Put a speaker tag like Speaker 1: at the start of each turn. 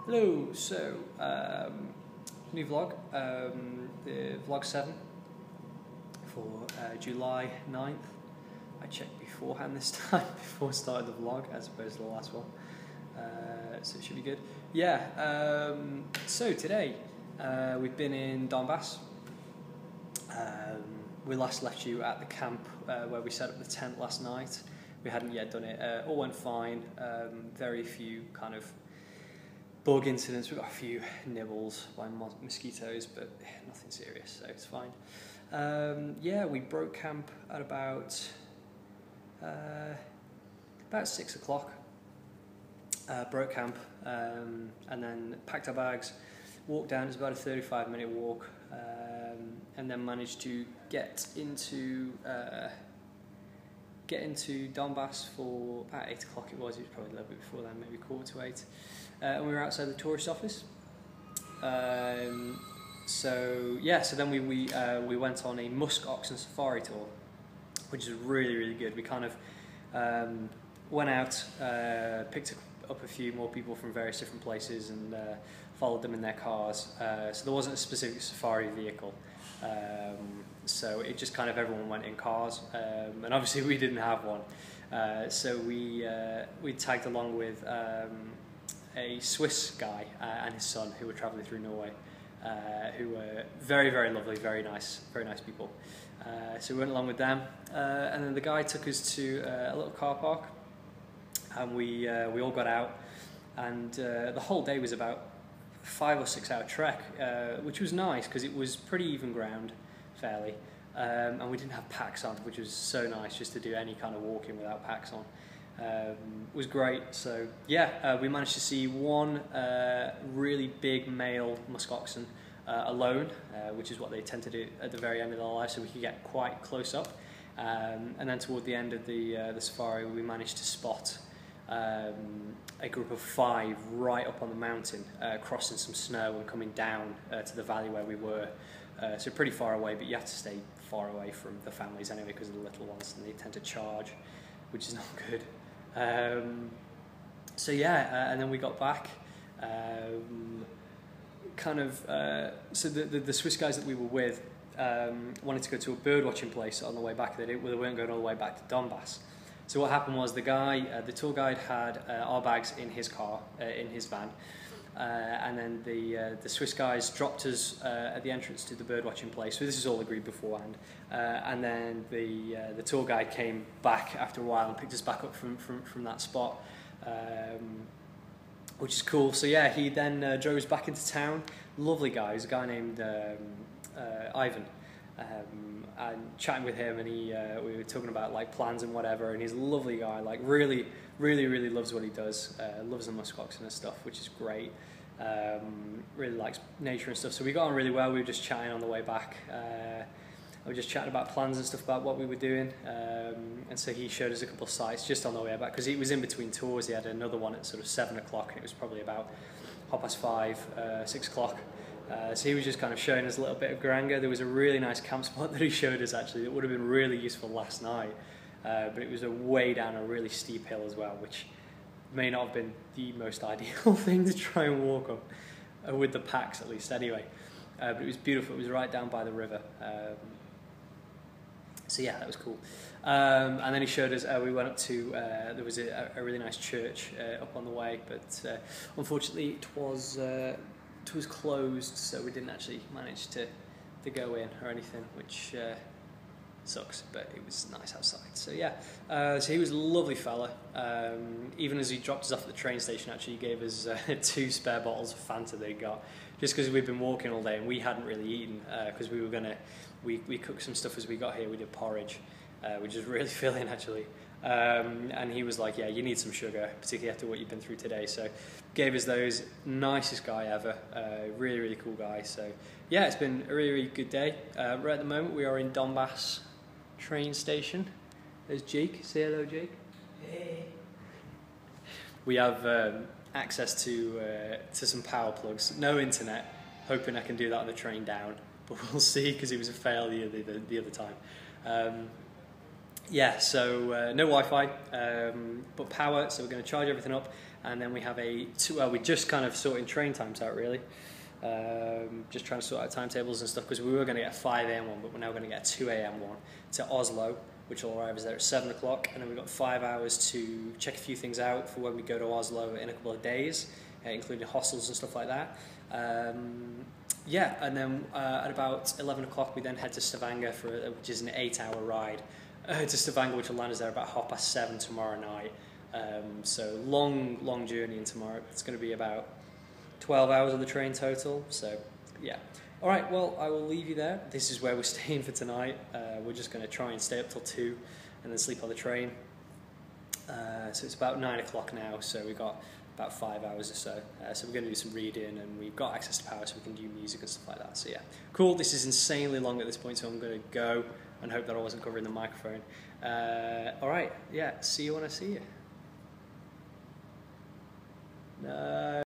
Speaker 1: Hello, so new vlog, the vlog 7 for July 9th. I checked beforehand this time, before starting the vlog, as opposed to the last one, so it should be good. Yeah, so today we've been in Dombås. We last left you at the camp where we set up the tent last night. We hadn't yet done it, all went fine, very few kind of bug incidents. We got a few nibbles by mosquitoes, but nothing serious, so it's fine. Yeah, we broke camp at about 6 o'clock. Broke camp and then packed our bags, walked down. It's about a 35-minute walk, and then managed to get into Dombås for about 8 o'clock. It was probably a little bit before then, maybe 7:45. And we were outside the tourist office. So then we went on a musk oxen safari tour, which is really good. We kind of went out, picked up a few more people from various different places, and followed them in their cars. So there wasn't a specific safari vehicle. So it just kind of everyone went in cars, and obviously we didn't have one. So we tagged along with a Swiss guy and his son who were travelling through Norway, who were very lovely, very nice people. So we went along with them, and then the guy took us to a little car park, and we all got out, and the whole day was about 5 or 6 hour trek, which was nice because it was pretty even ground, fairly, and we didn't have packs on, which was so nice just to do any kind of walking without packs on. Was great. So yeah, we managed to see one really big male musk oxen alone, which is what they tend to do at the very end of their life, so we could get quite close up. And then toward the end of the safari, we managed to spot a group of 5 right up on the mountain, crossing some snow and coming down to the valley where we were. So pretty far away, but you have to stay far away from the families anyway because of the little ones, and they tend to charge, which is not good. So yeah, and then we got back. So the Swiss guys that we were with wanted to go to a bird watching place on the way back. They weren't going all the way back to Dombås. So what happened was the tour guide had our bags in his car, in his van, and then the Swiss guys dropped us at the entrance to the bird watching place. So this is all agreed beforehand, and then the tour guide came back after a while and picked us back up from that spot, which is cool. So yeah, he then drove us back into town. Lovely guy. He's a guy named Ivan. And chatting with him, and we were talking about like plans and whatever, and he's a lovely guy, like really loves what he does, loves the musk oxen and stuff, which is great. Really likes nature and stuff, so we got on really well. We were just chatting on the way back. We were just chatting about plans and stuff, about what we were doing, and so he showed us a couple of sites just on the way back, because he was in between tours. He had another one at sort of 7 o'clock, and it was probably about 5:30, 6 o'clock. So he was just kind of showing us a little bit of Garanga. There was a really nice camp spot that he showed us, actually, that would have been really useful last night, but it was a way down a really steep hill as well, which may not have been the most ideal thing to try and walk up, with the packs at least anyway, but it was beautiful. It was right down by the river, so yeah, that was cool. And then he showed us, we went up to, there was a really nice church up on the way, but unfortunately it was closed, so we didn't actually manage to go in or anything, which sucks, but it was nice outside. So yeah, so he was a lovely fella. Even as he dropped us off at the train station, actually he gave us 2 spare bottles of Fanta that he got, just because we'd been walking all day and we hadn't really eaten, because we cooked some stuff as we got here. We did porridge, which is really filling actually. And he was like, yeah, you need some sugar, particularly after what you've been through today. So gave us those. Nicest guy ever, really cool guy. So yeah, it's been a really good day. Right at the moment we are in Dombås train station. There's Jake. Say hello, Jake. Hey. We have access to some power plugs. No internet. Hoping I can do that on the train down, but we'll see, because it was a failure the other time. Yeah, so no Wi-Fi, but power, so we're going to charge everything up, and then we have we're just kind of sorting train times out really. Just trying to sort out timetables and stuff, because we were going to get a 5 a.m. one, but we're now going to get a 2 a.m. one to Oslo, which will arrive there at 7 o'clock, and then we've got 5 hours to check a few things out for when we go to Oslo in a couple of days, including hostels and stuff like that. Yeah, and then at about 11 o'clock we then head to Stavanger, which is an 8-hour ride to Stavanger, which will land us there about 7:30 tomorrow night. So long journey in tomorrow. It's going to be about 12 hours on the train total, so yeah. Alright, well, I will leave you there. This is where we're staying for tonight. We're just going to try and stay up till 2 and then sleep on the train. So it's about 9 o'clock now, so we've got about 5 hours or so. So we're going to do some reading, and we've got access to power, so we can do music and stuff like that. So yeah, cool. This is insanely long at this point, so I'm going to go and hope that I wasn't covering the microphone. Alright, yeah, see you when I see you. No.